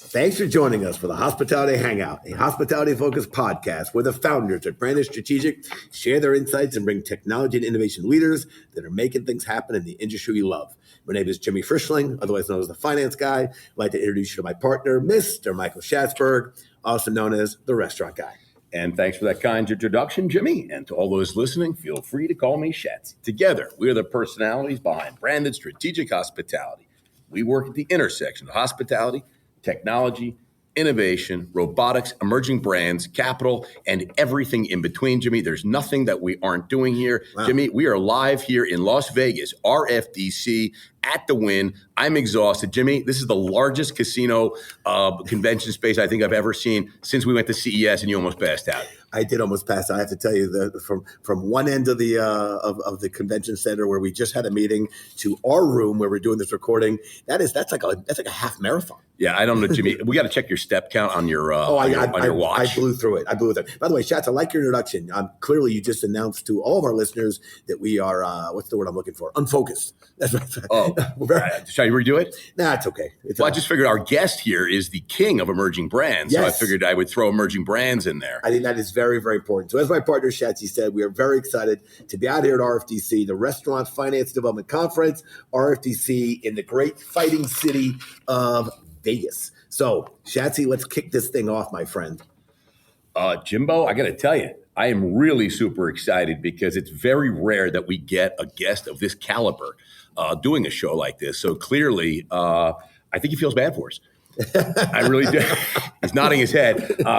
Thanks for joining us for the Hospitality Hangout, a hospitality-focused podcast where the founders at Branded Strategic share their insights and bring technology and innovation leaders that are making things happen in the industry we love. My name is Jimmy Frischling, otherwise known as the Finance Guy. I'd like to introduce you to my partner, Mr. Michael Schatzberg, also known as the Restaurant Guy. And thanks for that kind introduction, Jimmy. And to all those listening, feel free to call me Schatz. Together, we are the personalities behind Branded Strategic Hospitality. We work at the intersection of hospitality, technology, innovation, robotics, emerging brands, capital, and everything in between, Jimmy. There's nothing that we aren't doing here. Wow. Jimmy, we are live here in Las Vegas, RFDC, at the Wynn. I'm exhausted. Jimmy, this is the largest casino convention space I think I've ever seen since we went to CES, and you almost passed out. I did almost pass out. I have to tell you that from one end of the convention center where we just had a meeting to our room where we're doing this recording, that's like a half marathon. Yeah, I don't know, Jimmy. We got to check your step count on your your watch. I blew through it. By the way, Schatz, I like your introduction. Clearly, you just announced to all of our listeners that we are what's the word I'm looking for? Unfocused. That's right. Oh, shall I redo it? Nah, it's okay. I just figured our guest here is the king of emerging brands, yes. So I figured I would throw emerging brands in there. I think that is very, very important. So as my partner Schatzy said, we are very excited to be out here at RFDC, the Restaurant Finance Development Conference, RFDC in the great fighting city of Vegas. So, Shatsy, let's kick this thing off, my friend. Jimbo, I got to tell you, I am really super excited because it's very rare that we get a guest of this caliber doing a show like this. So clearly, I think he feels bad for us. I really do. He's nodding his head.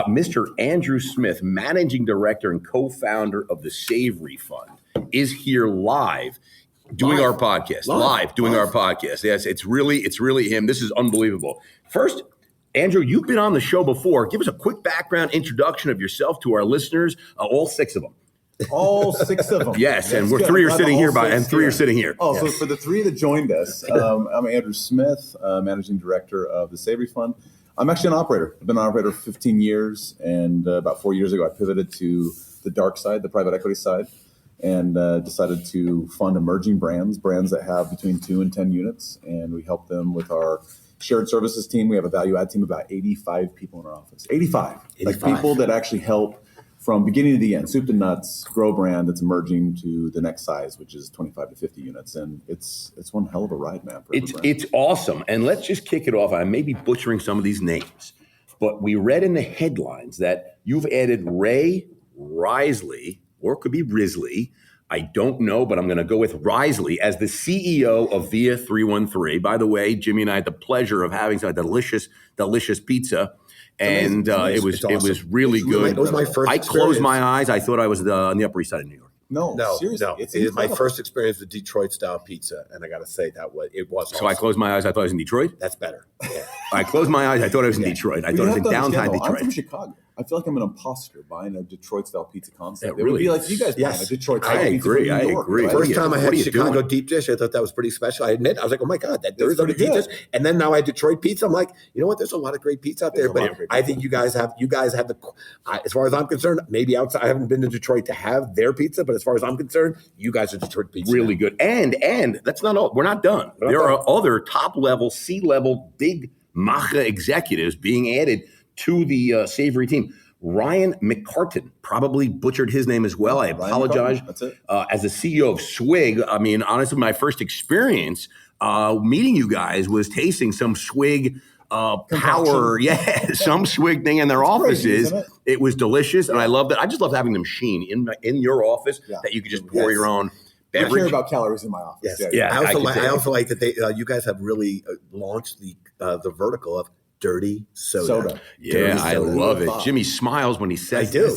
Mr. Andrew Smith, Managing Director and co-founder of the Savory Fund, is here live doing our podcast. Live doing our podcast. Yes, it's really him. This is unbelievable. First, Andrew, you've been on the show before. Give us a quick background introduction of yourself to our listeners, all six of them. All six of them. Yes, and we're three are sitting here, and three are sitting here. Oh, yes. So for the three that joined us, I'm Andrew Smith, Managing Director of the Savory Fund. I'm actually an operator. I've been an operator for 15 years, and about 4 years ago, I pivoted to the dark side, the private equity side, and decided to fund emerging brands that have between 2 and 10 units, and we help them with our shared services team. We have a value add team, about 85 people in our office. 85. Like people that actually help from beginning to the end, soup to nuts, grow a brand that's emerging to the next size, which is 25 to 50 units. And it's one hell of a ride, man. It's awesome. And let's just kick it off. I may be butchering some of these names, but we read in the headlines that you've added Ray Risley, or it could be Risley. I don't know, but I'm going to go with Risley as the CEO of Via 313. By the way, Jimmy and I had the pleasure of having some delicious pizza. And it was really good. It was my first experience. I closed my eyes. I thought I was on the Upper East Side of New York. No, seriously. No. It is my first experience with Detroit-style pizza, and I got to say it was awesome. So I closed my eyes. I thought I was in Detroit? That's better. Yeah. I closed my eyes. I thought I was in Detroit. I thought I was in downtown Detroit. I'm from Chicago. I feel like I'm an imposter buying a Detroit-style pizza concept. It really would be like you guys buying a Detroit-style pizza from New York. I agree. The first time I had Chicago deep dish, I thought that was pretty special. I admit, I was like, oh my God, there's other deep dish. And then now I had Detroit pizza. I'm like, you know what? There's a lot of great pizza out there. But I think you guys have the, as far as I'm concerned, maybe outside, I haven't been to Detroit to have their pizza, but as far as I'm concerned, you guys are Detroit pizza. Really good. And that's not all. We're not done. There are other top-level, C-level, big Macha executives being added to the Savory team. Ryan McCartan, probably butchered his name as well. I apologize. That's it. As the CEO of Swig, I mean, honestly, my first experience meeting you guys was tasting some Swig power, some Swig thing in their offices. Crazy, it was delicious, and I loved it. I just loved having the machine in your office that you could just pour your own beverage. I care about calories in my office. Yes. I also like that you guys have really launched the vertical of dirty soda. Yeah, I love it. Jimmy smiles when he says I do.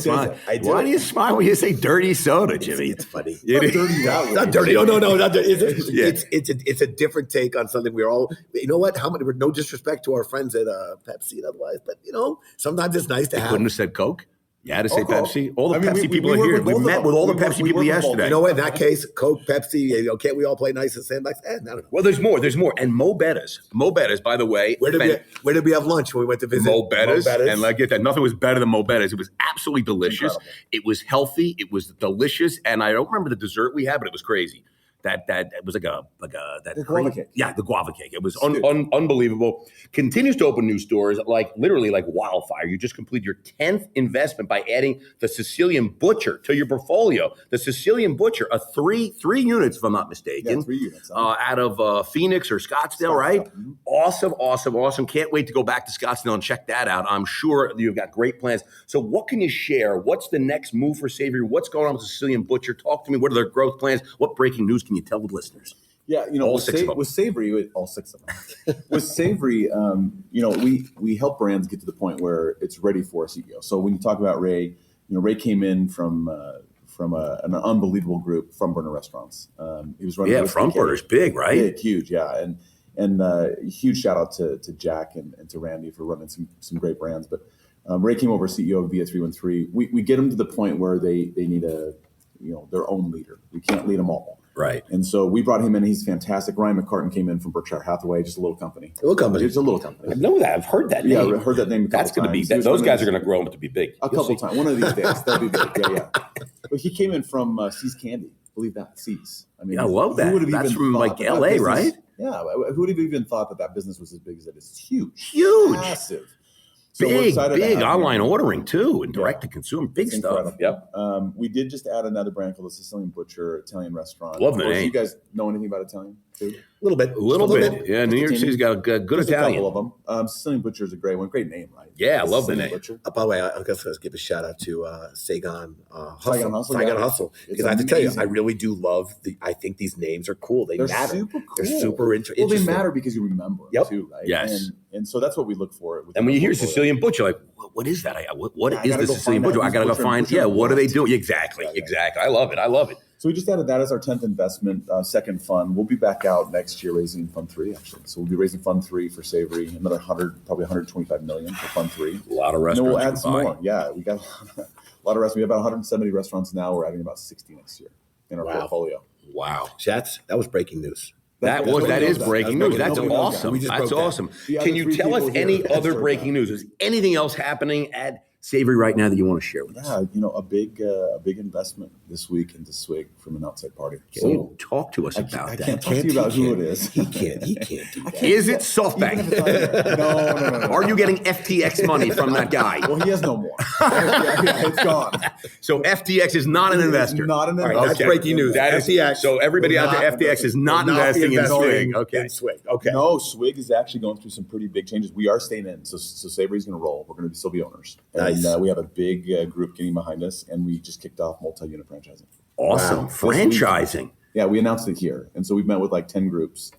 Why do you smile when you say dirty soda, Jimmy? It's funny. Not dirty. No, not dirty. It's a different take on something we're all, you know what? No disrespect to our friends at Pepsi and otherwise, but sometimes it's nice to have. Couldn't have said Coke. You had to say Pepsi. All the Pepsi people are here. We met with all the Pepsi people yesterday. You know what? In that case, Coke, Pepsi, can't we all play nice and stand like that? No. Well, there's more. And Mo Bettas, by the way. Where did we have lunch when we went to visit? Mo Bettas. And I get that. Nothing was better than Mo Bettas. It was absolutely delicious. Incredible. It was healthy. It was delicious. And I don't remember the dessert we had, but it was crazy. That it was like The guava cake. Yeah, the guava cake. It was unbelievable. Continues to open new stores literally like wildfire. You just completed your 10th investment by adding the Sicilian Butcher to your portfolio. The Sicilian Butcher, three units, if I'm not mistaken. Yeah, 3 units. Out of Phoenix or Scottsdale, right? Mm-hmm. Awesome. Can't wait to go back to Scottsdale and check that out. I'm sure you've got great plans. So what can you share? What's the next move for Savory? What's going on with the Sicilian Butcher? Talk to me. What are their growth plans? What breaking news can you tell the listeners? Yeah, all six of them. With Savory, all 6 of them. With Savory, we help brands get to the point where it's ready for a CEO. So when you talk about Ray, Ray came in from an unbelievable group, Front Burner Restaurants. He was running. Yeah, Front Burner's big, right? Big, huge, yeah, and huge shout out to Jack and to Randy for running some great brands. But Ray came over CEO of Via 313. We get them to the point where they need their own leader. We can't lead them all. Right. And so we brought him in. He's fantastic. Ryan McCartan came in from Berkshire Hathaway, just a little company. It's a little company. I know that. I've heard that name. Yeah, I've heard that name a couple That's going to be, times. those guys are going to grow up to be big. A couple times. One of these days. They'll be big. Yeah. But he came in from C's Candy. Believe that. C's. I mean, I love that. That's from like LA, right? Yeah. Who would have even thought that business was as big as it is? It's huge. Huge. Massive. So we're excited big to have online him. ordering too, and direct to consumer, big It's stuff. incredible. Yep. We did just add another brand called the Sicilian Butcher Italian restaurant. Love the Of course, name. You guys know anything about Italian food? A little bit. A little bit. Yeah, New York City's got a good There's Italian. a couple of them. Sicilian Butcher is a great one. Great name, right? Yeah, I love the Sicilian name. Butcher. By the way, I guess let's give a shout out to Saigon Hustle. Saigon Hustle, Saigon yeah. Hustle. It's Because I have to tell you, amazing. I really do love I think these names are cool. They're matter. Super cool. They're super interesting. Well, they matter because you remember them too, right? Yes. And so that's what we look for. And when you hear Sicilian Butcher, like, what is that? What I is gotta the go Sicilian find Butcher? out I got to go who's find, butchering what are they what. doing? Exactly. I love it. So we just added that as our 10th investment, second fund. We'll be back out next year raising Fund 3, actually. So we'll be raising Fund 3 for Savory, another probably $125 million for Fund 3. A lot of And then restaurants. we'll you add can some buy. more. Yeah, we got a lot of restaurants. We have about 170 restaurants now. We're adding about 60 next year in our portfolio. Wow. Schatz, that was breaking news. That Nobody is knows breaking That's news. That's breaking news. awesome. We just That's broke that. awesome. The other Can you three tell us people here any have other heard breaking that. news? Is anything else happening at Savory right now that you want to share with us? Yeah, a big investment this week into Swig from an outside party. Can you talk to us about I that? can't talk to you about who it is. He can't do that. Is it Even SoftBank? if it's not- No. Are you getting FTX money from that guy? Well, he has no more. Yeah, it's gone. So FTX is not an investor. Not an All right, investor. that's breaking news. That is- FTX so everybody out there, will FTX is not will investing be in Swig. in Okay. Swig. Okay. No, Swig is actually going through some pretty big changes. We are staying in, so Savory's going to roll. We're going to still be owners, Nice. and we have a big group getting behind us, and we just kicked off multi-unit franchising. Awesome. Wow. Franchising. Yeah, we announced it here, and so we've met with like 10 groups,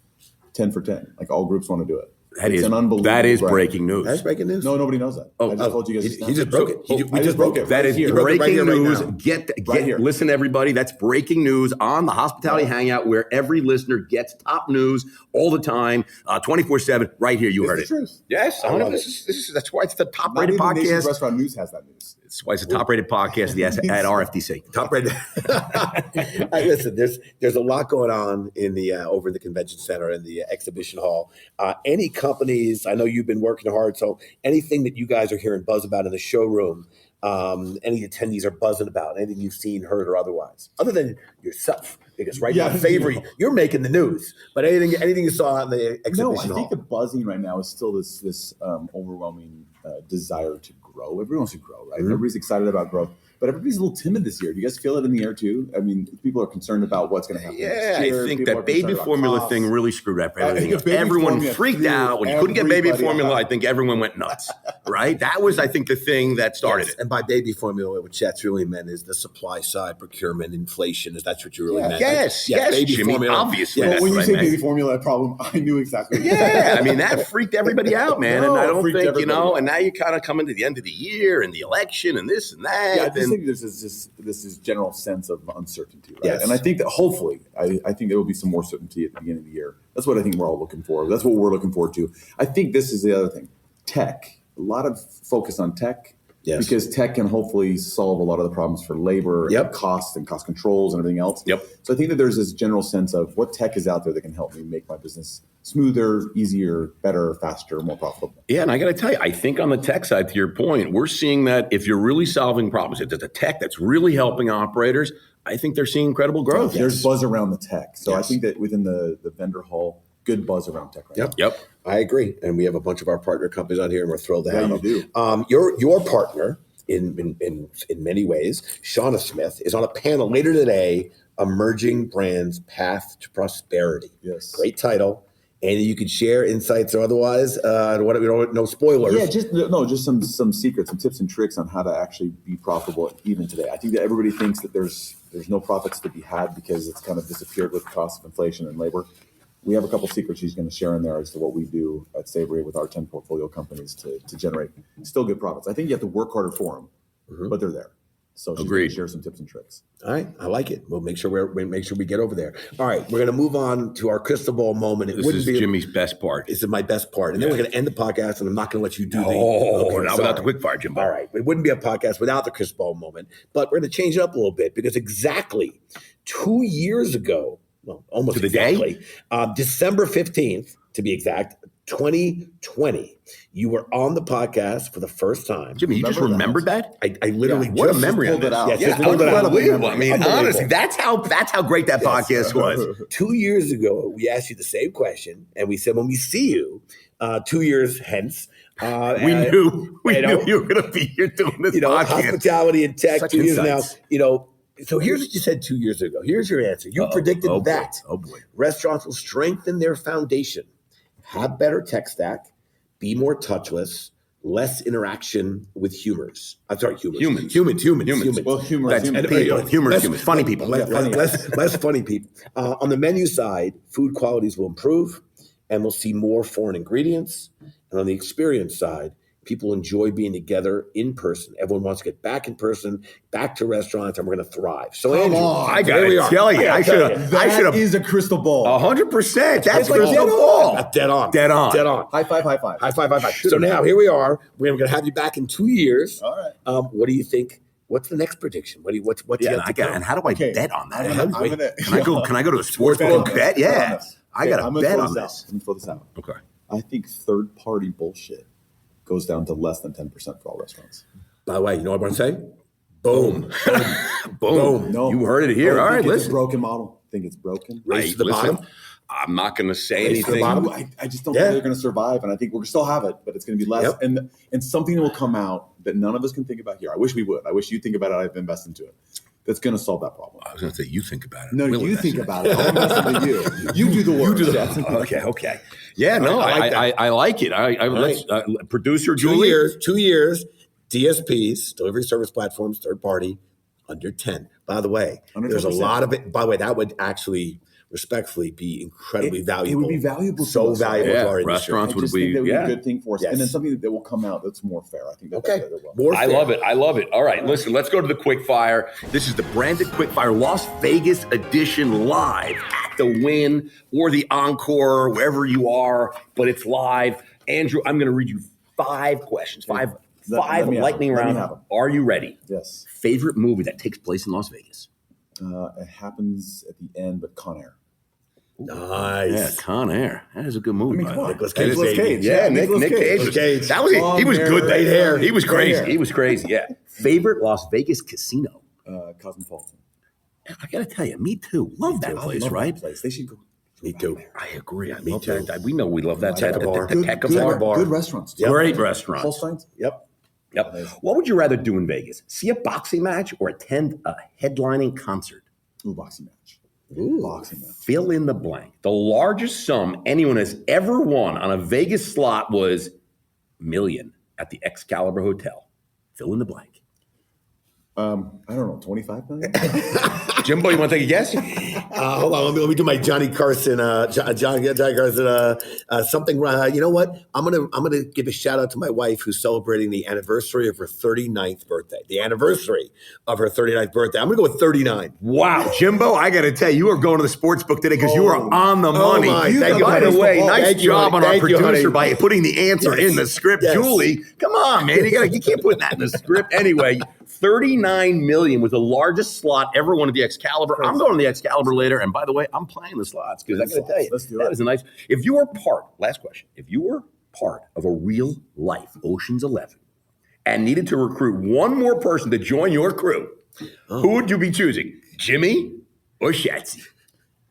10 for 10. Like all groups want to do it. That It's is an unbelievable that is brand. breaking news. That's breaking news. No, nobody knows that. I just told you guys. He just broke it. I just broke it. That is Here. broke it right breaking here, right news. now. Get Right here. listen, everybody. That's breaking news on the Hospitality Hangout, where every listener gets top news all the time, 24/7. Right here, you heard It's the it. truth. Yes, I love that's why it's the Not top-rated even Nation's podcast. Restaurant News has that news. That's why it's the top-rated podcast at RFDC. Top rated. Hey, listen, there's a lot going on in the over in the convention center and the exhibition hall. Any companies? I know you've been working hard, so anything that you guys are hearing buzz about in the showroom, any attendees are buzzing about, anything you've seen, heard, or otherwise, other than yourself, because right now, Savory, you're making the news. But anything you saw in the exhibition No, I hall? think the buzzing right now is still this overwhelming desire to grow. Everyone wants to grow, right? Everybody's excited about growth, but everybody's a little timid this year. Do you guys feel it in the air too? I mean, people are concerned about what's going to happen. Yeah, next year. I think People are that baby concerned about formula costs. thing really screwed up everything. think baby Everyone formula freaked threw out when you couldn't get baby everybody formula. out. I think everyone went nuts. Right? That was, I think, the thing that started Yes, it. and by baby formula, what Chat's really meant is the supply side procurement inflation. Is that's what you really Yeah. meant? Yes, baby Jimmy. formula. Obviously, Yeah, Well, that's when what you I say meant. baby formula problem, I knew exactly. What you Yeah, I mean that freaked everybody out, man. No, and I it don't freaked think everybody out. and now you kind of come into the end of the year and the election and this and that. Yeah, I just and think there's this general sense of uncertainty, right? Yes. And I think that hopefully, I think there will be some more certainty at the beginning of the year. That's what I think we're all looking for. That's what we're looking forward to. I think this is the other thing. Tech, a lot of focus on tech. Yes. Because tech can hopefully solve a lot of the problems for labor Yep. and cost controls and everything else. Yep. So I think that there's this general sense of what tech is out there that can help me make my business smoother, easier, better, faster, more profitable. Yeah, and I got to tell you, I think on the tech side, to your point, we're seeing that if you're really solving problems, if there's a tech that's really helping operators, I think they're seeing incredible growth. There's buzz around the tech. So I Yes. think that within the vendor hall, good buzz around tech right now. Yep. I agree. And we have a bunch of our partner companies on here, and we're thrilled to Yeah, have you them. Your partner, in many ways, Shauna Smith, is on a panel later today, Emerging Brands Path to Prosperity. Yes. Great title. And you could share insights or otherwise. No spoilers. Yeah, just some secrets, some tips and tricks on how to actually be profitable even today. I think that everybody thinks that there's no profits to be had because it's kind of disappeared with the cost of inflation and labor. We have a couple secrets she's going to share in there as to what we do at Savory with our 10 portfolio companies to generate still good profits. I think you have to work harder for them, but they're there. So she's going to share some tips and tricks. All right, I like it. We'll make sure we get over there. All right, we're going to move on to our crystal ball moment. This is Jimmy's best part. This is my best part, and then we're going to end the podcast. And I'm not going to let you do not without the quick fire, Jimbo. All right, it wouldn't be a podcast without the crystal ball moment. But we're going to change it up a little bit because exactly 2 years ago, well, almost to the exactly, day? December 15th, to be exact, 2020, you were on the podcast for the first time. Jimmy, you just remembered that? I literally What a memory on pulled it this. out. Yes, Yeah, just pulled it out. unbelievable. I mean, Unbelievable. honestly, that's how great that podcast was. 2 years ago, we asked you the same question, and we said when we see you 2 years hence, We knew you were going to be here doing this podcast. hospitality and tech. Such 2 years insights. now, So here's what you said 2 years ago. Here's your answer. You predicted that boy. restaurants will strengthen their foundation, have better tech stack, be more touchless, less interaction with humans. I'm sorry, humans. Humans. Well, humor That's is human. people. Humorous humans. Funny people. Less funny people. On the menu side, food qualities will improve, and we'll see more foreign ingredients. And on the experience side, people enjoy being together in person. Everyone wants to get back in person, back to restaurants, and we're going to thrive. So, Andrew, I got to tell you, I should have. That is a crystal ball. 100%. That's like crystal dead ball. on. Dead on. Dead on. Dead on. High five. High five. So now here we are. We're going to have you back in 2 years. All right. What do you think? What's the next prediction? What's Yeah, and how do I bet on that? Can I go to a sports book bet? Yeah. I got to bet on this. Let me throw this out. Okay. I think third-party bullshit goes down to less than 10% for all restaurants. By the way, you know what I want to say? Boom. Boom. No, You heard it here. I All right, think it's listen. a broken model. I think it's broken. Race to the bottom. I'm not going to say Race to the anything. bottom. I just don't think they're going to survive, and I think we're going to still have it, but it's going to be less. Yep. And something will come out that none of us can think about here. I wish we would. I wish you think about it. I've invested into it. That's going to solve that problem. I was going to say, you think about it. No, We'll you invest think in it. about it. I'll invest into you. You do the work. Okay. Yeah, no, I like it. Let's, producer 2 Julie. years, 2 years, DSPs, delivery service platforms, third party, under 10. By the way, Under there's a 10%. lot of it. By the way, that would actually respectfully be incredibly valuable. It would be valuable. So to us. valuable Yeah, to our industry. restaurants I would just be, think that would be yeah. a good thing for us. Yes. And then something that will come out that's more fair. I think that Okay. that will. More I fair. love it. All right, listen, let's go to the quickfire. This is the branded quickfire Las Vegas edition live at the Wynn or the Encore, wherever you are, but it's live. Andrew, I'm going to read you 5 questions, five Let me have lightning them. Let me round. have them. Are you ready? Yes. Favorite movie that takes place in Las Vegas? It happens at the end, but Con Air. Nice. Yeah, Con Air. That is a good movie. I mean, by come the on. way. Nicolas That is- Cage, baby. Yeah, Nicolas Nick Cage. Cage. That was it. He was Long good. hair, great hair. He was Great crazy. hair. He was crazy. Yeah. Favorite Las Vegas casino? Cosmopolitan. I got to tell you, me too. Love that place, Love right? that place. They should go. Me too. I agree. I Me love too. that. We know we love that. Tekka bar. The Tekka bar. Good restaurants. Yep. Great restaurant. Holstein's. Yep. Yep. What would you rather do in Vegas? See a boxing match or attend a headlining concert? Ooh, boxing match. Ooh. Boxing match. Fill in the blank. The largest sum anyone has ever won on a Vegas slot was $1 million at the Excalibur Hotel. Fill in the blank. I don't know, 25 million? Jimbo, you want to take a guess? Hold on, let me do my Johnny Carson. Johnny Carson. Something. You know what? I'm gonna give a shout out to my wife who's celebrating the anniversary of her 39th birthday. The anniversary of her 39th birthday. I'm gonna go with 39. Wow, Jimbo, I got to tell you, you are going to the sports book today because you are on the money. my, thank you, By the honey. way, nice Thank you, job honey. on our Thank you, producer honey. by putting the answer Yes. in the script. Yes. Julie, come on, man. You can't put that in the script. Anyway, $39 million was the largest slot ever won at the Excalibur. I'm going to the Excalibur later. And by the way, I'm playing the slots because I got to tell you, Let's do that it. is a nice. If you were part, last question, if you were part of a real life Ocean's 11, and needed to recruit one more person to join your crew, who would you be choosing? Jimmy or Shatsy?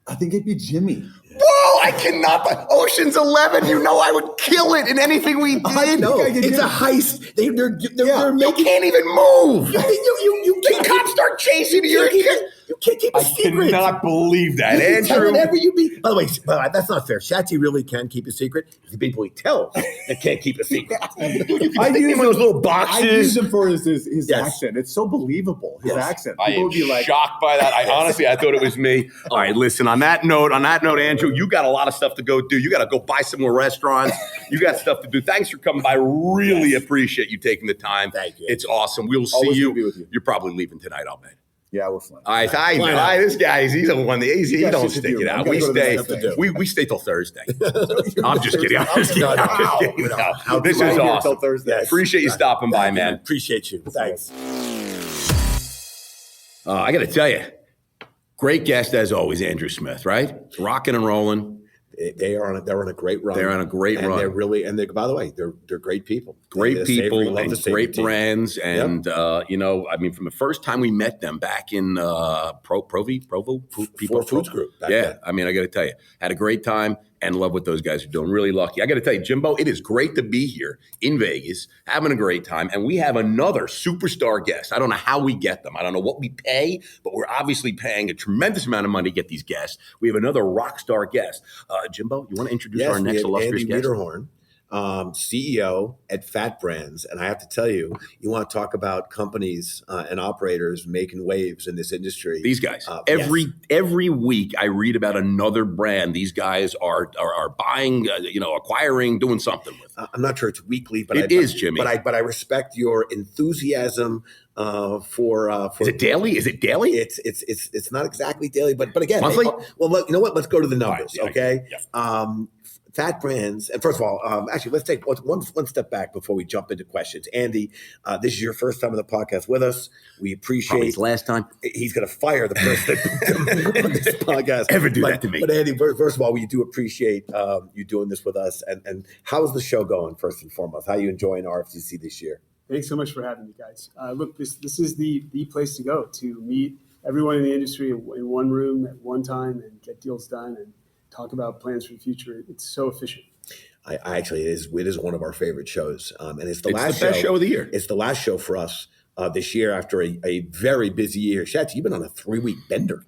I think it'd be Jimmy. Whoa, I cannot. Ocean's 11, you know I would kill it in anything we did. I know. It's a heist. They're You making. can't even move. You The cops start chasing you. You can't keep a I secret. cannot believe that, You can tell Andrew. whatever you be. By the way, that's not fair. Shatsy really can keep a secret. The people he tells that can't keep a secret. Dude, you can stick him in those little I use boxes. him for his Yes. accent. It's so believable, his accent. I People am would be like, shocked by that. I honestly thought it was me. All right, listen. On that note, Andrew, you got a lot of stuff to go do. You got to go buy some more restaurants. You got stuff to do. Thanks for coming by. Really appreciate you taking the time. Thank you. It's awesome. We'll see Always you. good to be with you. You're probably leaving tonight, I'll bet. yeah, we're fine. I know. This guy, he's the one. He got don't shit to stick do, it man. out. We We gotta go to stay. the next thing. We stay till Thursday. I'm just kidding. I'm just kidding. No. This is Right here till awesome. Thursday. Appreciate you stopping by, man. Appreciate you. Thanks. I got to tell you, great guest as always, Andrew Smith. Right, rocking and rolling. They're on a great run. They're on a great and run. They're really, and they, by the way, they're great people. Great The Savory, people love and the Savory great team. brands, and from the first time we met them back in Provo People Foods Group. back Yeah, then. I got to tell you, had a great time and love what those guys are doing. Really lucky. I got to tell you, Jimbo, it is great to be here in Vegas, having a great time, and we have another superstar guest. I don't know how we get them. I don't know what we pay, but we're obviously paying a tremendous amount of money to get these guests. We have another rock star guest. Jimbo, you want to introduce our we next had illustrious Andy guest? Wiederhorn, CEO at Fat Brands, and I have to tell you, you want to talk about companies and operators making waves in this industry. These guys. Yes. Every week I read about another brand. These guys are buying, acquiring, doing something with. I'm not sure it's weekly, but It is, Jimmy. But I respect your enthusiasm for. Is it daily? Is it daily? It's not exactly daily, but again, Monthly? well, look, you know what? Let's go to the numbers, All right, yeah, okay? yeah. Fat Brands, and first of all, actually, let's take one step back before we jump into questions. Andy, this is your first time on the podcast with us. We appreciate. Probably his last time. He's going to fire the person on this podcast. Ever do that to me. But Andy, first of all, we do appreciate you doing this with us. And how's the show going, first and foremost? How are you enjoying RFDC this year? Thanks so much for having me, guys. Look, this is the place to go to meet everyone in the industry in one room at one time and get deals done and talk about plans for the future. It's so efficient. I actually, it is one of our favorite shows, and it's the It's the best show of the year. It's the last show for us this year after a very busy year. Shatz, you've been on a 3-week bender.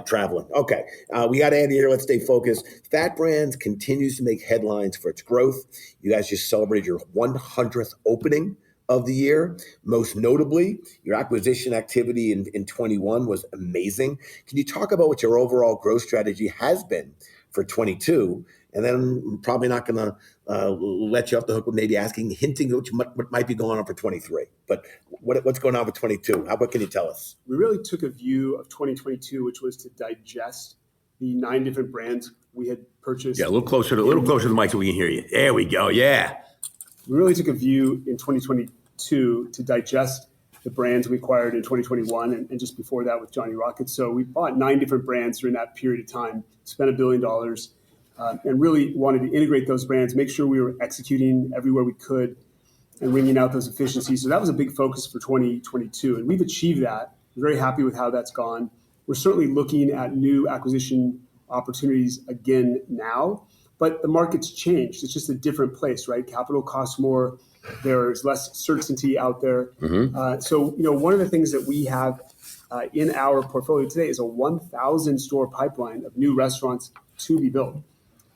Traveling. Okay. We got Andy here. Let's stay focused. Fat Brands continues to make headlines for its growth. You guys just celebrated your 100th opening of the year. Most notably, your acquisition activity in 21 was amazing. Can you talk about what your overall growth strategy has been for 22? And then I'm probably not going to let you off the hook with maybe hinting what might be going on for 23. But what's going on with 22? What can you tell us? We really took a view of 2022, which was to digest the 9 different brands we had purchased. Yeah, a little closer to the mic so we can hear you. There we go. Yeah. We really took a view in 2022 to digest the brands we acquired in 2021 and just before that with Johnny Rockets. So we bought 9 different brands during that period of time, spent $1 billion, and really wanted to integrate those brands, make sure we were executing everywhere we could and wringing out those efficiencies. So that was a big focus for 2022, and we've achieved that. We're very happy with how that's gone. We're certainly looking at new acquisition opportunities again now, but the market's changed. It's just a different place, right? Capital costs more. There's less certainty out there. Mm-hmm. So, one of the things that we have in our portfolio today is a 1,000 store pipeline of new restaurants to be built.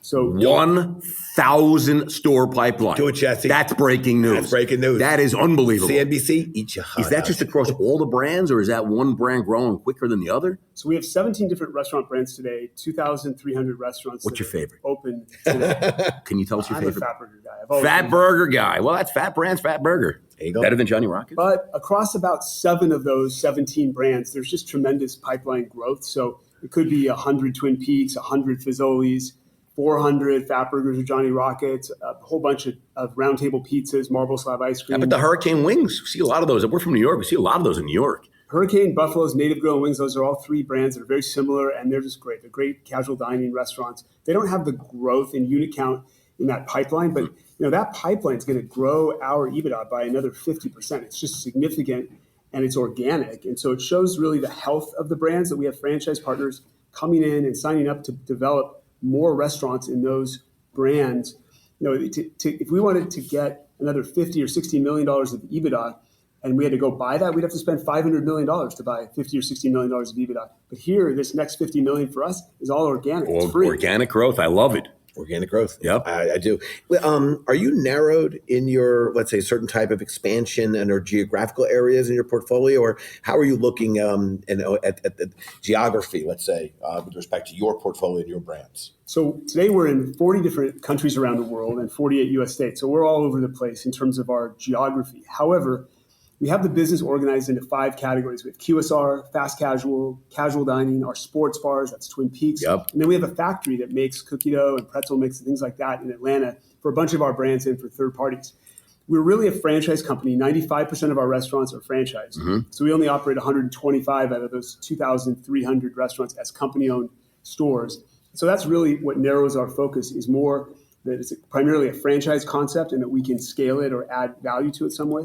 So 1,000 store pipeline. Do it, Jesse. That's breaking news. That's breaking news. That is unbelievable. CNBC, eat your heart Is that out. just across all the brands, or is that one brand growing quicker than the other? So we have 17 different restaurant brands today, 2,300 restaurants. What's your favorite? Open today. Can you tell us your I'm favorite? a Fat Burger guy. I've always Fat been. Burger guy. Well, that's Fat Brands, Fat Burger. There you go. Better than Johnny Rockets? But across about 7 of those 17 brands, there's just tremendous pipeline growth. So it could be 100 Twin Peaks, 100 Fazoli's, 400 Fat Burgers or Johnny Rockets, a whole bunch of Round Table pizzas, Marble Slab ice cream. But the Hurricane Wings, we see a lot of those. We're from New York. We see a lot of those in New York. Hurricane, Buffalo's, Native Grill, and Wings, those are all 3 brands that are very similar, and they're just great. They're great casual dining restaurants. They don't have the growth in unit count in that pipeline. But that pipeline is going to grow our EBITDA by another 50%. It's just significant, and it's organic. And so it shows really the health of the brands that we have franchise partners coming in and signing up to develop more restaurants in those brands. If we wanted to get another $50 or $60 million of EBITDA, and we had to go buy that, we'd have to spend $500 million to buy $50 or $60 million of EBITDA. But here, this next $50 million for us is all organic. It's free. Organic growth. I love it. Organic growth. Yep. I do. Are you narrowed in your, let's say, certain type of expansion and or geographical areas in your portfolio, or how are you looking at the geography, let's say, with respect to your portfolio and your brands? So today we're in 40 different countries around the world and 48 U.S. states. So we're all over the place in terms of our geography. However, we have the business organized into 5 categories. We have QSR, fast casual, casual dining, our sports bars, that's Twin Peaks. Yep. And then we have a factory that makes cookie dough and pretzel mix and things like that in Atlanta for a bunch of our brands and for third parties. We're really a franchise company. 95% of our restaurants are franchised. Mm-hmm. So we only operate 125 out of those 2,300 restaurants as company-owned stores. So that's really what narrows our focus, is more that it's primarily a franchise concept and that we can scale it or add value to it some way.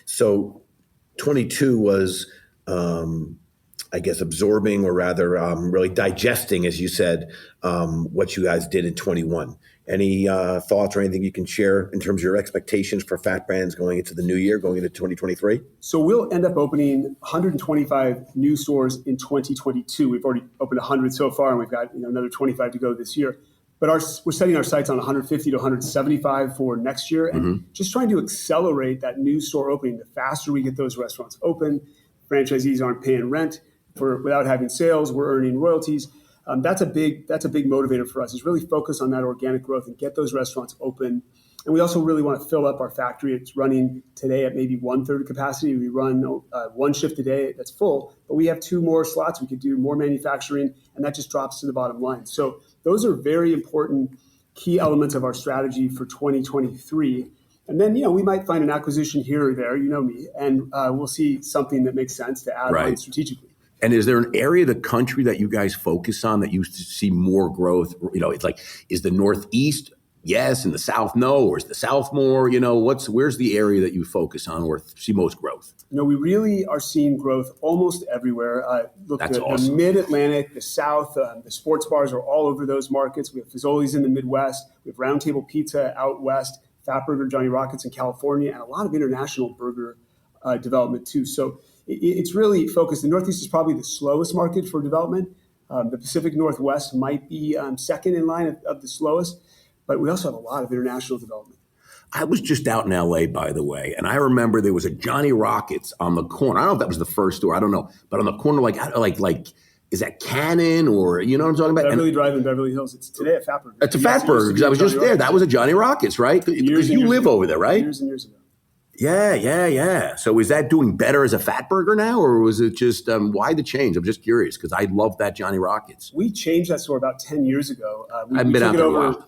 So 22 was, I guess, absorbing, or rather really digesting, as you said, what you guys did in 21. Any thoughts or anything you can share in terms of your expectations for Fat Brands going into the new year, going into 2023? So we'll end up opening 125 new stores in 2022. We've already opened 100 so far, and we've got another 25 to go this year. But we're setting our sights on 150 to 175 for next year, and just trying to accelerate that new store opening. The faster we get those restaurants open, franchisees aren't paying rent without having sales. We're earning royalties. That's a big motivator for us, is really focus on that organic growth and get those restaurants open. And we also really want to fill up our factory. It's running today at maybe 1/3 capacity. We run one shift a day that's full, but we have 2 more slots. We could do more manufacturing, and that just drops to the bottom line. So those are very important key elements of our strategy for 2023. And then, we might find an acquisition here or there, me, and we'll see something that makes sense to add on strategically. And is there an area of the country that you guys focus on that you see more growth? It's like, is the Northeast yes and the South no, or is the South more? Where's the area that you focus on or see most growth? We really are seeing growth almost everywhere. That's awesome. The Mid-Atlantic, the South, the sports bars are all over those markets. We have Fazoli's in the Midwest. We have Round Table Pizza out west, Fat Burger, Johnny Rockets in California, and a lot of international burger development too. So it's really focused. The Northeast is probably the slowest market for development. The Pacific Northwest might be second in line of the slowest, but we also have a lot of international development. I was just out in LA, by the way, and I remember there was a Johnny Rockets on the corner. I don't know if that was the first store. I don't know. But on the corner, like is that Cannon, or you know what I'm talking about? Beverly Drive in Beverly Hills. It's today a Fat Burger. It's a Fat Burger, because I was just there. That was a Johnny Rockets, right? Because you live over there, right? Years and years ago. Yeah. So is that doing better as a Fat Burger now, or was it just why the change? I'm just curious, because I love that Johnny Rockets. We changed that store about 10 years ago. I haven't been out there a while.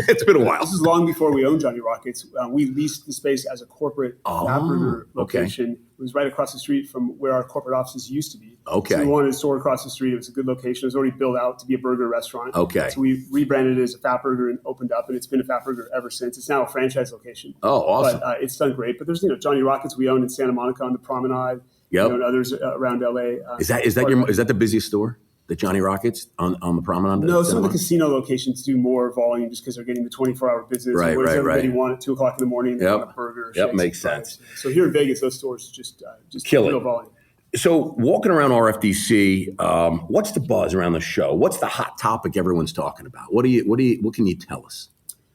It's been a while. This is long before we owned Johnny Rockets. We leased the space as a corporate Fat Burger location. Okay. It was right across the street from where our corporate offices used to be. Okay. So we wanted a store across the street. It was a good location. It was already built out to be a burger restaurant. Okay. So we rebranded it as a Fat Burger and opened up, and it's been a Fat Burger ever since. It's now a franchise location. Oh, awesome. But it's done great. But there's Johnny Rockets we own in Santa Monica on the Promenade. Yep. And others around LA. Is that the busiest store? The Johnny Rockets on the Promenade? No, some of the casino locations do more volume just because they're getting the 24-hour business. Right. Everybody want at 2 o'clock in the morning. They want a burger. Yep, makes sense. So here in Vegas, those stores just kill real it. volume. So walking around RFDC, what's the buzz around the show? What's the hot topic everyone's talking about? What can you tell us?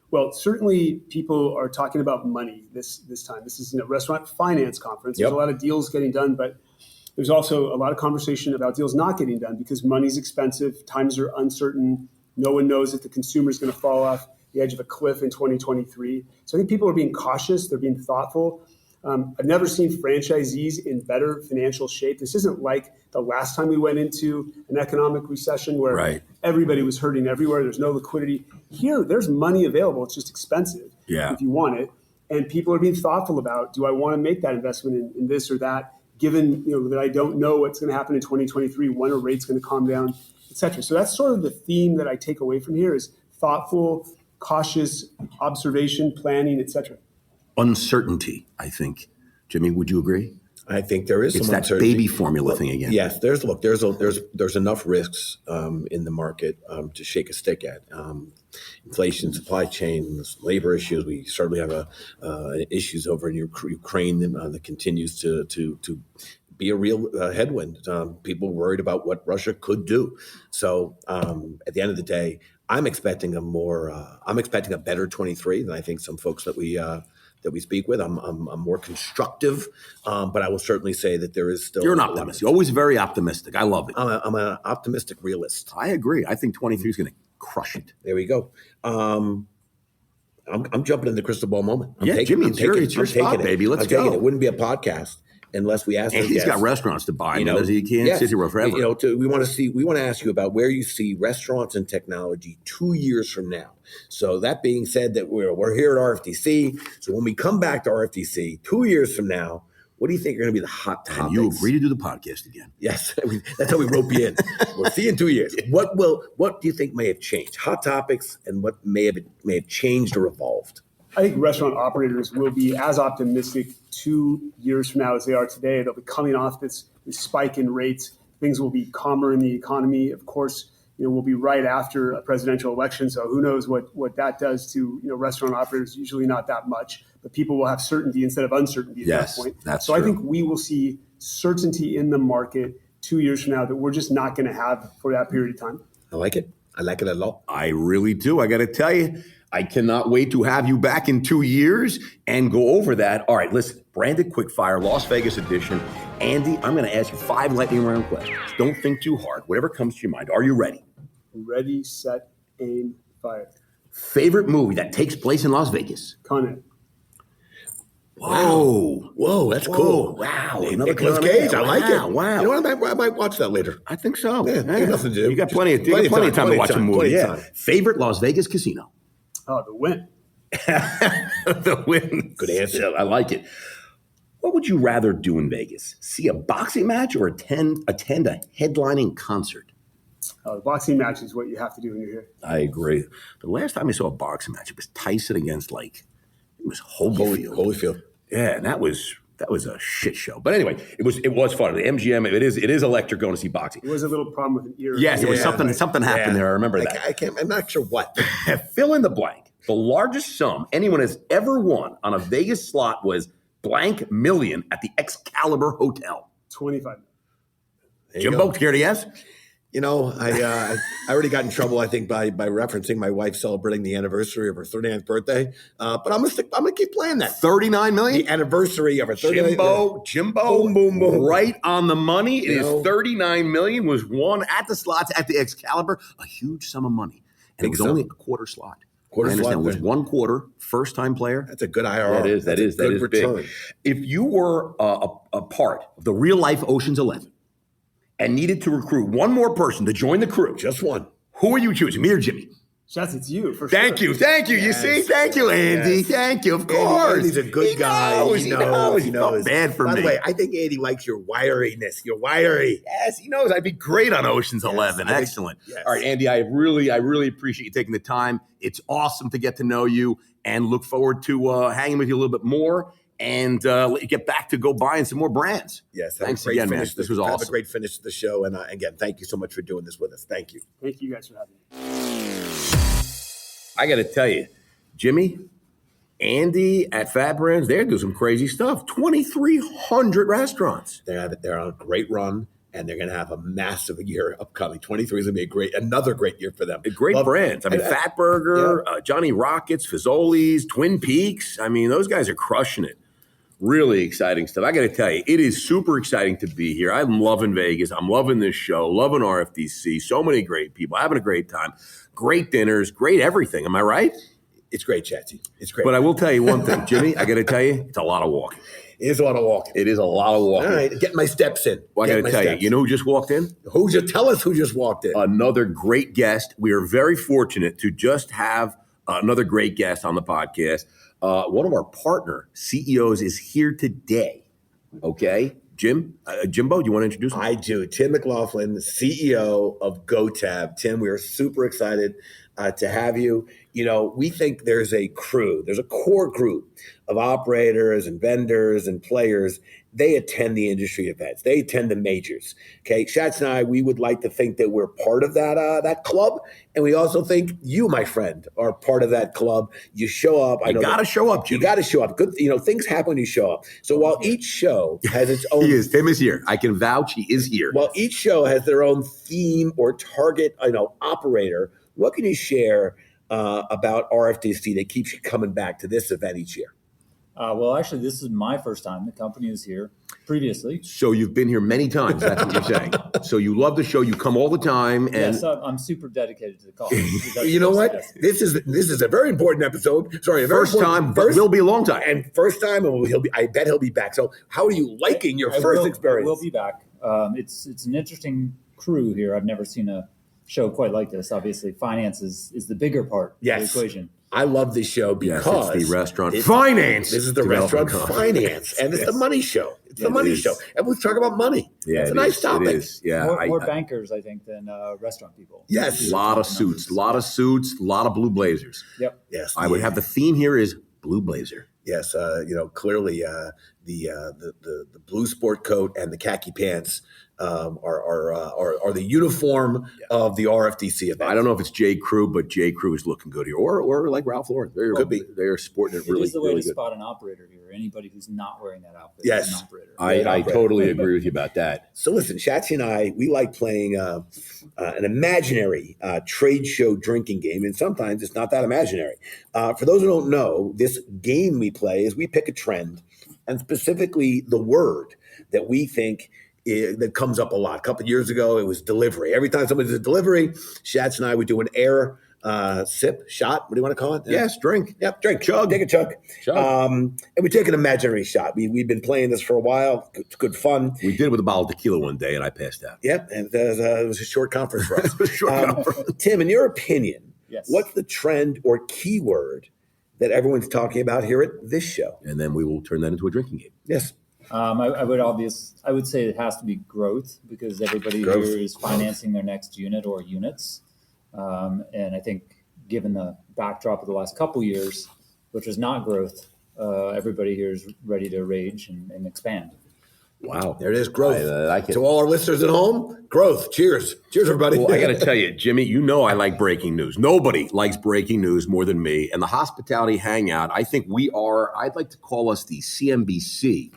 Well, certainly people are talking about money this time. This is restaurant finance conference. There's a lot of deals getting done, but there's also a lot of conversation about deals not getting done because money's expensive, times are uncertain. No one knows if the consumer is going to fall off the edge of a cliff in 2023. So I think people are being cautious. They're being thoughtful. I've never seen franchisees in better financial shape. This isn't like the last time we went into an economic recession where everybody was hurting everywhere. There's no liquidity. Here, there's money available. It's just expensive if you want it. And people are being thoughtful about, do I want to make that investment in this or that, given that I don't know what's going to happen in 2023, when are rates going to calm down, et cetera. So that's sort of the theme that I take away from here is thoughtful cautious observation, planning, etc. Uncertainty, I think. Jimmy, would you agree? I think there is It's some that uncertainty. baby formula thing again. Yes, there's enough risks in the market to shake a stick at. Inflation, supply chains, labor issues. We certainly have issues over in Ukraine that continues to be a real headwind. People worried about what Russia could do. So at the end of the day, I'm expecting a better 23 than I think some folks that we speak with. I'm more constructive, but I will certainly say that there is still. You're an optimist. You're always very optimistic. I love it. I'm an optimistic realist. I agree. I think 23 is going to crush it. There we go. I'm jumping in the crystal ball moment. Jimmy, it's your spot, baby. Let's go. It wouldn't be a podcast unless we asked. And he's got restaurants to buy. He can't sit here forever. We want to ask you about where you see restaurants and technology 2 years from now. So that being said, that we're here at RFDC. So when we come back to RFDC 2 years from now, what do you think are going to be the hot topics? And you agree to do the podcast again? Yes, that's how we rope you in. We'll see you in 2 years. What do you think may have changed? Hot topics and what may have changed or evolved? I think restaurant operators will be as optimistic 2 years from now as they are today. They'll be coming off this spike in rates. Things will be calmer in the economy. Of course, we'll be right after a presidential election, so who knows what that does to restaurant operators. Usually not that much, but people will have certainty instead of uncertainty at that point. That's so true. I think we will see certainty in the market 2 years from now that we're just not going to have for that period of time. I like it. I like it a lot. I really do. I got to tell you, I cannot wait to have you back in 2 years and go over that. All right, listen, branded quickfire, Las Vegas edition. Andy, I'm going to ask you 5 lightning round questions. Don't think too hard. Whatever comes to your mind. Are you ready? Ready, set, aim, fire. Favorite movie that takes place in Las Vegas? Con Ed. Whoa, that's cool. Wow. Another Nicolas Cage. I like it. Wow. You know what? I might watch that later. I think so. Yeah, there's nothing to do. You got plenty of time to watch a movie. Yeah. Favorite Las Vegas casino? Oh, the Wynn. The Wynn. Good answer. I like it. What would you rather do in Vegas? See a boxing match or attend a headlining concert? The boxing match is what you have to do when you're here. I agree. The last time I saw a boxing match, it was Tyson against it was Holyfield. Yeah, and that was a shit show. But anyway, it was fun. The MGM, it is electric going to see boxing. There was a little problem with an ear. Yes, it was something happened there. I remember that. I'm not sure what. Fill in the blank. The largest sum anyone has ever won on a Vegas slot was blank million at the Excalibur Hotel. 25. Jimbo, scared of yes? I already got in trouble, I think, by referencing my wife celebrating the anniversary of her 39th birthday. But I'm gonna keep playing that. 39 million? The anniversary of her 39th. Jimbo, boom, boom. Right on the money. It is 39 million was won at the slots at the Excalibur. A huge sum of money. And it was only a quarter slot. I understand. It was 1 quarter, first time player. That's a good IRR. That is return. big. If you were a part of the real life Ocean's 11 and needed to recruit one more person to join the crew, Just one. who are you choosing, me or Jimmy? Schatz, it's you for Thank sure. you. Yes. You see? Thank you, Andy. Yes. Thank you. Of course. Andy's a good guy. He knows. He felt bad for me. By the way, I think Andy likes your wiriness. You're wiry. Yes, he knows. I'd be great on Ocean's 11. Excellent. Yes. All right, Andy, I really appreciate you taking the time. It's awesome to get to know you and look forward to hanging with you a little bit more and let you get back to go buying some more brands. Yes. Thanks again, man. This was awesome. Have a great finish to the show. And again, thank you so much for doing this with us. Thank you. Thank you guys for having me. I got to tell you, Jimmy, Andy at Fat Brands, they're doing some crazy stuff. 2,300 restaurants. They're on a great run, and they're going to have a massive year upcoming. 23 is going to be another great year for them. Great brands. I mean, Fat Burger, Johnny Rockets, Fazoli's, Twin Peaks. I mean, those guys are crushing it. Really exciting stuff. I got to tell you, it is super exciting to be here. I'm loving Vegas. I'm loving this show, loving RFDC. So many great people, having a great time. Great dinners, great everything. Am I right? It's great, Chatsy. It's great. But I will tell you one thing, Jimmy. I got to tell you, it's a lot of walking. It is a lot of walking. It is a lot of walking. All right, get my steps in. Well, I got to tell you, you know who just walked in? Tell us who just walked in. Another great guest. We are very fortunate to just have another great guest on the podcast. One of our partner CEOs is here today. Okay, Jimbo, do you want to introduce him? I do. Tim McLaughlin, the CEO of GoTab. Tim, we are super excited to have you. We think there's a core group of operators and vendors and players. They attend the industry events. They attend the majors. Okay, Schatz and I, we would like to think that we're part of that club, and we also think you, my friend, are part of that club. You show up. You got to show up, Jimmy. You got to show up. Good, things happen when you show up. So while each show has its own, Tim is here. I can vouch he is here. While each show has their own theme or target, operator, what can you share about RFDC that keeps you coming back to this event each year? Well, actually, this is my first time. The company was here previously. So you've been here many times. That's what you're saying. So you love the show. You come all the time. And yes, I'm super dedicated to the cause. You know what? This is a very important episode. Sorry, first time, but will be a long time. And first time, and I bet he'll be back. So how are you liking your first experience? I will be back. It's an interesting crew here. I've never seen a show quite like this. Obviously, finance is the bigger part of the equation. I love this show because it's the restaurant finance. This is the restaurant finance, and it's the money show. It's the money show, and we'll talk about money. Yeah, it's a nice topic. It is. Yeah, more bankers, I think, than restaurant people. Yes, a lot of suits, a lot of blue blazers. Yep. Yes, I would have the theme here is blue blazer. Yes, clearly the blue sport coat and the khaki pants are the uniform of the RFDC event. I don't know if it's J. Crew, but J. Crew is looking good here, or like Ralph Lauren. They are sporting it really. It is the way really to good. spot an operator here. Anybody who's not wearing that outfit yes. is an operator. I totally agree with you about that. So listen, Shatsy and I, we like playing an imaginary trade show drinking game, and sometimes it's not that imaginary. For those who don't know, this game we play is we pick a trend, and specifically the word that we think that comes up a lot. A couple of years ago, it was delivery. Every time somebody does a delivery, Schatz and I would do an air shot. What do you want to call it? Yes, drink. Yep, drink. Chug. Take a chug. And we take an imaginary shot. We've been playing this for a while. It's good fun. We did it with a bottle of tequila one day, and I passed out. Yep, and it was a short conference for us. It was a short conference. Tim, in your opinion, Yes. what's the trend or keyword that everyone's talking about here at this show? And then we will turn that into a drinking game. Yes. I would say it has to be growth because everybody here is financing their next unit or units. And I think given the backdrop of the last couple years, which is not growth, everybody here is ready to rage and expand. Wow. There it is, growth. I like it. To all our listeners at home, growth. Cheers. Cheers, everybody. Well, I got to tell you, Jimmy, I like breaking news. Nobody likes breaking news more than me. And the Hospitality Hangout, I think I'd like to call us the CNBC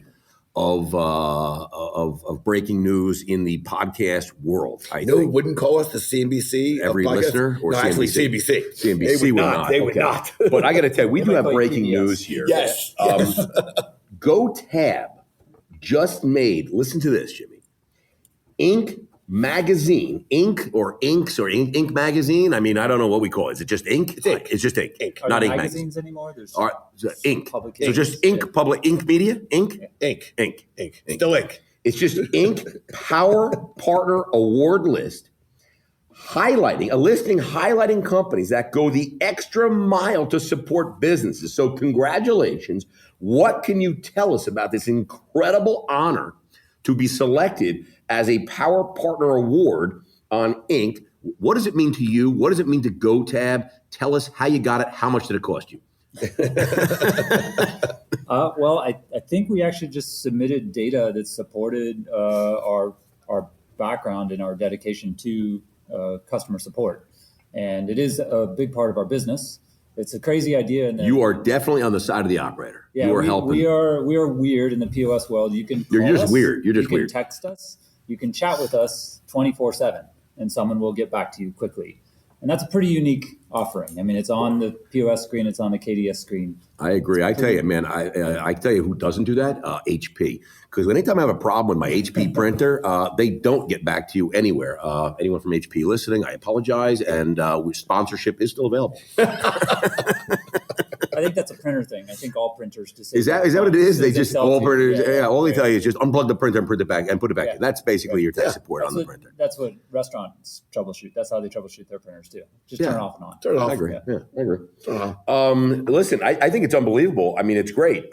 of breaking news in the podcast world. I think. Wouldn't call us the CNBC. Every listener or no, CNBC? Actually, CNBC. CNBC would not. They would not. But I got to tell you, we do have might breaking PBS. news here. Yes. GoTab just made, listen to this, Jimmy, Inc. magazine, Inc. magazine. I mean, I don't know what we call it. Is it just Inc? It's Inc. It's just Inc. Are Not there Inc. magazines anymore? There's All right, so Inc. publications. So just Inc. Public Inc. Media, Inc. Inc. Inc. Inc. Still Inc. It's just Inc. Power Partner Award list, highlighting companies that go the extra mile to support businesses. So congratulations. What can you tell us about this incredible honor to be selected as a Power Partner Award on Inc.? What does it mean to you? What does it mean to GoTab? Tell us how you got it. How much did it cost you? Well, I think we actually just submitted data that supported our background and our dedication to customer support. And it is a big part of our business. It's a crazy idea. And you are definitely on the side of the operator. Yeah, you are helping. We are weird in the POS world. You can You're call just us, weird. You're just you can weird. text us. You can chat with us 24/7, and someone will get back to you quickly. And that's a pretty unique offering. I mean, it's on the POS screen. It's on the KDS screen. I agree. I tell you, man, I tell you who doesn't do that? HP. Because anytime I have a problem with my HP printer, they don't get back to you anywhere. Anyone from HP listening, I apologize. And sponsorship is still available. I think that's a printer thing. I think all printers just Is that what it is? They just sell all to- printers. All they tell you is just unplug the printer and put it back and put it back Yeah. in. That's basically your tech support on the printer. That's what restaurants troubleshoot. That's how they troubleshoot their printers too. Just turn it off and on. Turn it off. I agree. Yeah. Yeah, I agree. Listen, I think it's unbelievable. I mean, it's great.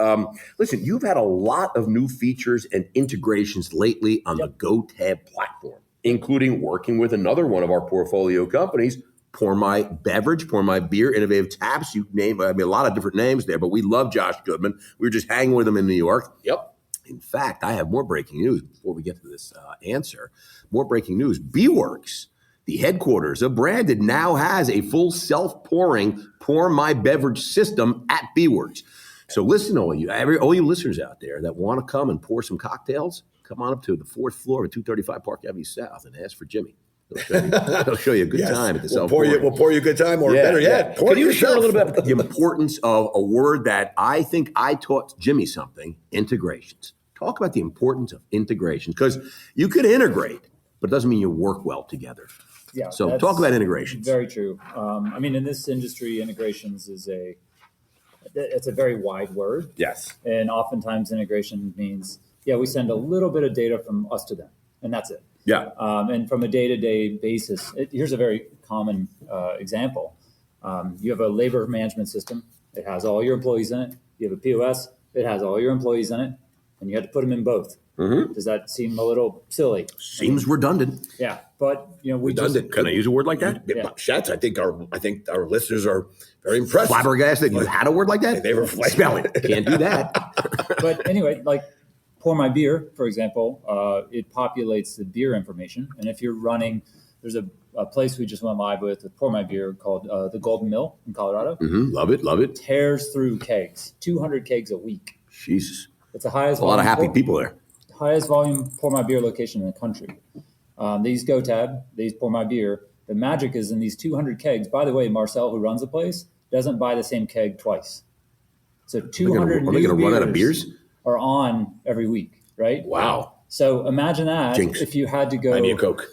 Listen, you've had a lot of new features and integrations lately on the GoTab platform, including working with another one of our portfolio companies, Pour My Beverage, Pour My Beer, Innovative Taps. You name, a lot of different names there, but we love Josh Goodman. We were just hanging with him in New York. Yep. In fact, I have more breaking news before we get to this answer. More breaking news. B-Works, the headquarters of Brandon, now has a full self-pouring Pour My Beverage system at B-Works. So listen, all you listeners out there that want to come and pour some cocktails, come on up to the 4th floor of 235 Park Avenue South and ask for Jimmy. He'll show you a good time at the self-pouring. We'll pour you a good time, or better yet, pour Can you share a yourself. little bit about the importance of a word that I think I taught Jimmy something, integrations. Talk about the importance of integration, because you could integrate, but it doesn't mean you work well together. Yeah. So talk about integrations. Very true. In this industry, integrations it's a very wide word. Yes. And oftentimes integration means, we send a little bit of data from us to them, and that's it. Yeah. And from a day-to-day basis, here's a very common example. You have a labor management system. It has all your employees in it. You have a POS. It has all your employees in it. And you have to put them in both. Mm-hmm. Does that seem a little silly? Seems redundant. Yeah. But, Redundant. Can I use a word like that? Yeah. Schatz, I think our listeners are very impressed. Flabbergasted. You had a word like that? They were Spell it. Can't do that. But anyway, like Pour My Beer, for example, it populates the beer information. And if you're running, there's a place we just went live with Pour My Beer called the Golden Mill in Colorado. Mm-hmm. Love it. Tears through kegs, 200 kegs a week. Jesus. It's the highest. A lot of happy people there. Highest volume Pour My Beer location in the country. They use GoTab. They use Pour My Beer. The magic is in these 200 kegs. By the way, Marcel, who runs the place, doesn't buy the same keg twice. So 200 Are they going to run out of beers? Are on every week, right? Wow. So imagine that. Jinx. If you had to go. I need a Coke.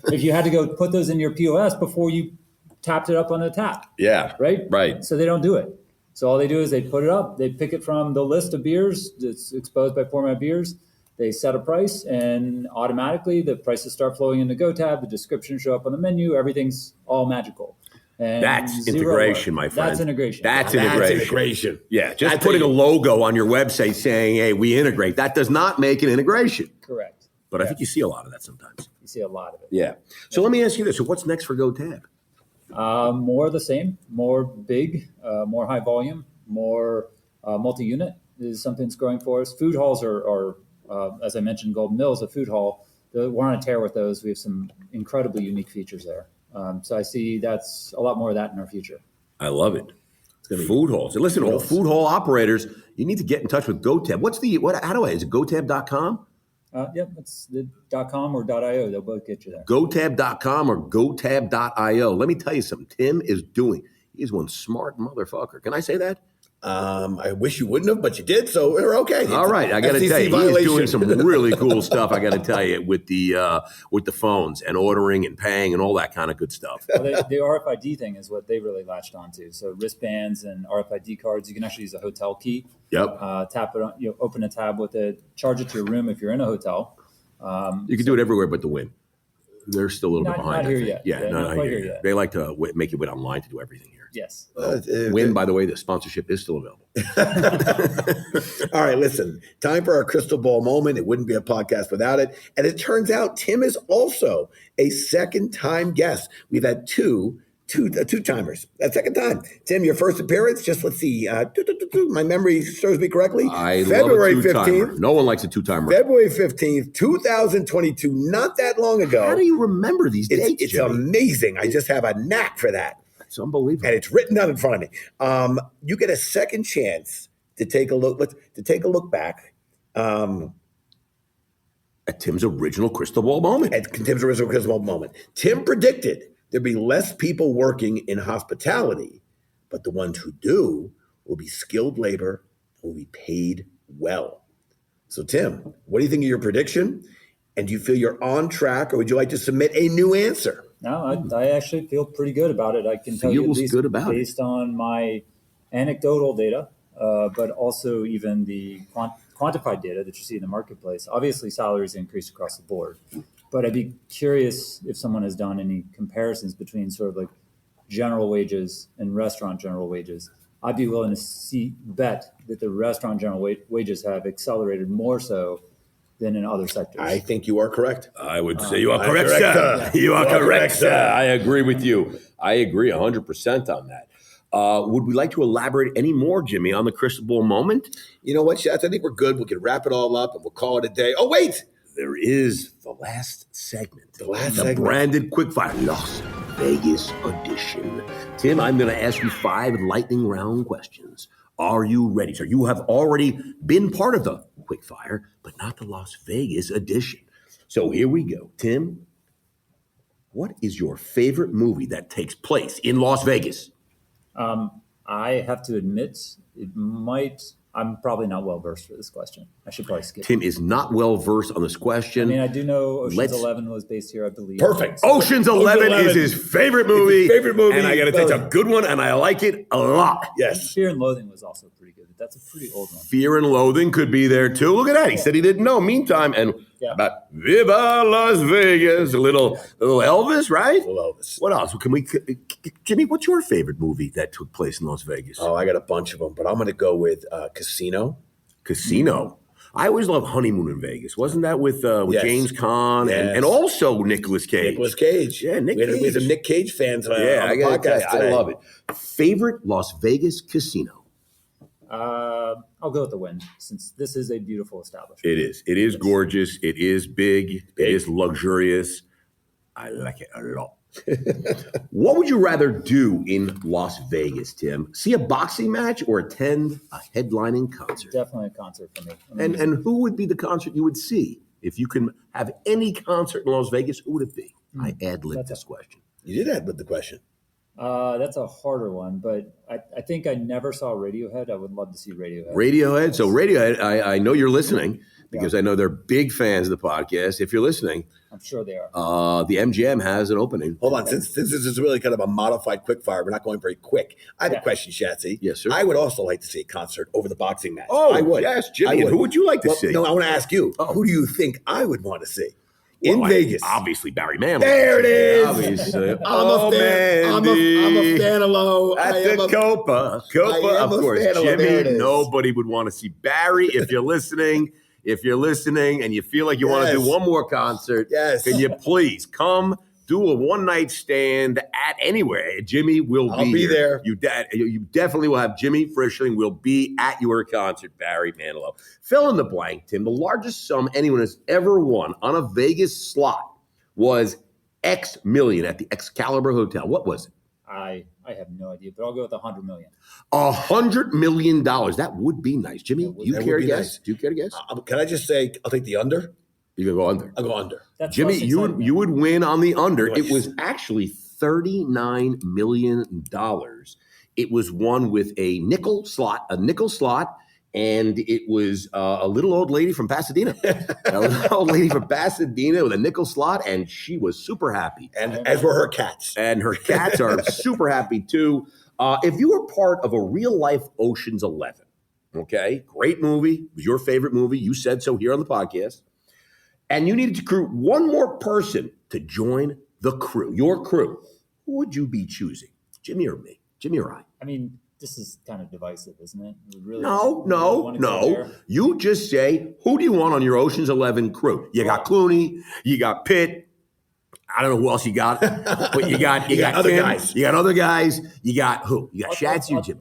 If you had to go put those in your POS before you tapped it up on the tap. Yeah. Right. So they don't do it. So all they do is they put it up. They pick it from the list of beers that's exposed by Pour My Beers. They set a price, and automatically the prices start flowing into GoTab. The descriptions show up on the menu. Everything's all magical. And That's integration, my friend. That's integration. That's Integration. integration. Yeah, just putting a logo on your website saying, hey, we integrate, that does not make an integration. Correct. But I think you see a lot of that sometimes. You see a lot of it. Yeah. So let me ask you this. So what's next for GoTab? More of the same, more big, more high volume, more multi-unit is something that's growing for us. Food halls are as I mentioned, Golden Mill is a food hall. We're on a tear with those. We have some incredibly unique features there. So I see that's a lot more of that in our future. I love it. Food halls. And listen, all food hall operators, you need to get in touch with GoTab. Is it GoTab.com? It's the .com or .io. They'll both get you there. GoTab.com or GoTab.io. Let me tell you something. Tim he's one smart motherfucker. Can I say that? I wish you wouldn't have, but you did, so we're okay. All right, I got to tell you, he's doing some really cool stuff. I got to tell you, with the phones and ordering and paying and all that kind of good stuff. Well, the RFID thing is what they really latched onto. So wristbands and RFID cards, you can actually use a hotel key. Yep. Tap it on, open a tab with it, charge it to your room if you're in a hotel. You can do it everywhere but the Wynn. They're still a little bit behind. Not here yet. Yeah, not quite here yet. They like to make it wait online to do everything here. Yes. Wynn, by the way, the sponsorship is still available. All right, listen, time for our crystal ball moment. It wouldn't be a podcast without it. And it turns out Tim is also a second-time guest. We've had two-timers. That second time. Tim, your first appearance, just let's see. My memory serves me correctly. I February love a two-timer. 15th. No one likes a two-timer. February 15th, 2022, not that long ago. How do you remember these dates, It's Jimmy? amazing. I just have a knack for that. It's unbelievable. And it's written down in front of me. You get a second chance to take a look. To take a look back at Tim's original crystal ball moment. At Tim's original crystal ball moment. Tim predicted there'd be less people working in hospitality, but the ones who do will be skilled labor and will be paid well. So, Tim, what do you think of your prediction? And do you feel you're on track, or would you like to submit a new answer? No, I actually feel pretty good about it. I can tell you at least based on my anecdotal data, but also even the quantified data that you see in the marketplace. Obviously, salaries increase across the board, but I'd be curious if someone has done any comparisons between sort of like general wages and restaurant general wages. I'd be willing to bet that the restaurant general wages have accelerated more so than in other sectors. I think you are correct. I would say you are correct, sir. You are correct, sir. I agree with you. I agree 100% on that. Would we like to elaborate any more, Jimmy, on the crystal ball moment? You know what, Schatz? I think we're good. We can wrap it all up and we'll call it a day. Oh, wait! There is the last segment. The branded quickfire Las Vegas edition. Tim, I'm going to ask you 5 lightning round questions. Are you ready, sir? You have already been part of the quickfire, but not the Las Vegas edition. So here we go. Tim, what is your favorite movie that takes place in Las Vegas? I have to admit, I'm probably not well versed for this question. I should probably skip. Tim is not well versed on this question. I mean, I do know Ocean's 11 was based here, I believe. Perfect. Ocean's 11 is his favorite movie. And I got to tell you, it's a good one, and I like it a lot. Yes. Fear and Loathing was also pretty good. That's a pretty old one. Fear and Loathing could be there too. Look at that. He said he didn't know. Meantime, and about Viva Las Vegas, a little Elvis, right? Little Elvis. What else? Jimmy, what's your favorite movie that took place in Las Vegas? Oh, I got a bunch of them, but I'm going to go with Casino. Casino. I always love Honeymoon in Vegas. Wasn't that with Yes. James Caan and also Nicolas Cage? Nicolas Cage. Yeah, Nick we Cage. had some Nick Cage fans on I the gotta tell podcast you, today. I love it. Favorite Las Vegas casino? I'll go with the Wynn, since this is a beautiful establishment. It is. It is gorgeous. It is big. It is luxurious. I like it a lot. What would you rather do in Las Vegas, Tim? See a boxing match or attend a headlining concert? Definitely a concert for me. I mean, And who would be the concert you would see? If you can have any concert in Las Vegas, who would it be? I ad-libbed this question. You did that with the question. that's a harder one, but I think I never saw Radiohead. I would love to see Radiohead. Radiohead. So Radiohead, I know you're listening because I know they're big fans of the podcast. If you're listening, I'm sure they are. the MGM has an opening. Hold on, since this is really kind of a modified quickfire, we're not going very quick. I have a question, Shatsy. Yes, sir. I would also like to see a concert over the boxing match. Oh, I would. yes, Jimmy. And who would you like to see? No, I want to ask you. Who do you think I would want to see in Vegas? Obviously, Barry Manilow. There it is. Obviously. I'm a fan. I'm a fan of Low. At the Copa, of course. Jimmy, nobody would want to see Barry. If you're listening, and you feel like you want to do one more concert, can you please come do a one-night stand at anywhere? Jimmy will I'll be there. You definitely will have Jimmy Frischling will be at your concert, Barry Manilow. Fill in the blank, Tim. The largest sum anyone has ever won on a Vegas slot was X million at the Excalibur Hotel. What was it? I have no idea, but I'll go with $100 million. $100 million. That would be nice. Jimmy, do you care to guess? Nice. Do you care to guess? Can I just say I'll take the under? You're going to go under. I'll go under. That's Jimmy, less you exciting. would win on the under. Nice. It was actually $39 million. It was won with a nickel slot, and it was a little old lady from Pasadena. A little old lady from Pasadena with a nickel slot, and she was super happy. And as were her cats. And her cats are super happy too. If you were part of a real-life Ocean's 11, okay, great movie, it was your favorite movie, you said so here on the podcast, and you needed to recruit one more person to join the crew, your crew, who would you be choosing? Jimmy or me? Jimmy or I? I mean, this is kind of divisive, isn't it? We really No. wanna go there. You just say, who do you want on your Ocean's 11 crew? You got Clooney, you got Pitt. I don't know who else you got, but you got other Kim, guys. You got other guys. You got who? You got Shatsy or Jimmy?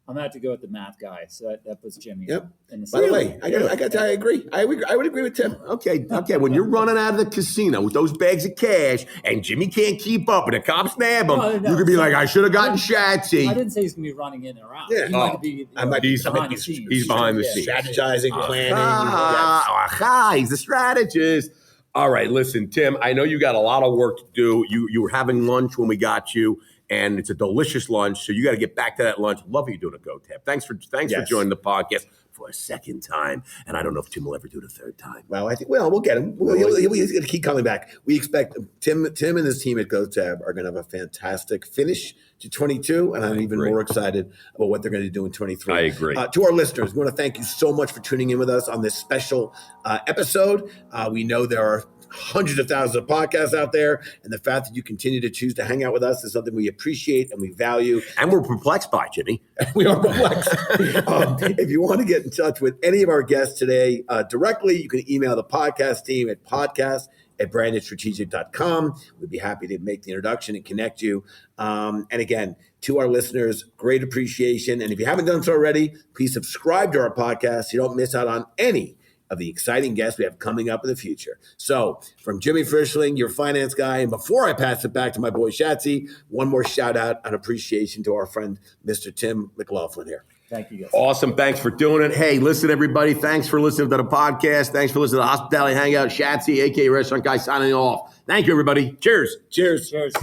I'm gonna have to go with the math guy. So that puts Jimmy. Yep. In the By the second. way, I got to tell you, I agree. I would agree with Tim. Okay. When you're running out of the casino with those bags of cash and Jimmy can't keep up and the cops nab him, No, you could be like, I should have gotten I Shatsy. didn't say he's gonna be running in and around. Yeah. He might be. I might be behind the scenes. He's behind the scenes. Strategizing, planning. He's the strategist. All right, listen, Tim, I know you got a lot of work to do. You were having lunch when we got you, and it's a delicious lunch, so you got to get back to that lunch. Love what you're doing at GoTab. Thanks for joining the podcast for a second time, and I don't know if Tim will ever do it a third time. Well, I think we'll get him. He'll going to keep coming back. We expect Tim and his team at GoTab are going to have a fantastic finish to 22, and I'm even more excited about what they're going to do in 23. I agree. To our listeners, we want to thank you so much for tuning in with us on this special episode. We know there are hundreds of thousands of podcasts out there, and the fact that you continue to choose to hang out with us is something we appreciate and we value. And we're perplexed by, Jimmy. We are perplexed. If you want to get in touch with any of our guests today directly, you can email the podcast team at podcast at brandedstrategic.com. We'd be happy to make the introduction and connect you. And again, to our listeners, great appreciation. And if you haven't done so already, please subscribe to our podcast so you don't miss out on any of the exciting guests we have coming up in the future. So from Jimmy Frischling, your finance guy, and before I pass it back to my boy Shatsy, one more shout out and appreciation to our friend, Mr. Tim McLaughlin here. Thank you, guys. Awesome. Thanks for doing it. Hey, listen, everybody. Thanks for listening to the podcast. Thanks for listening to the Hospitality Hangout. Shatsy, a.k.a. Restaurant Guy, signing off. Thank you, everybody. Cheers. Cheers. Cheers.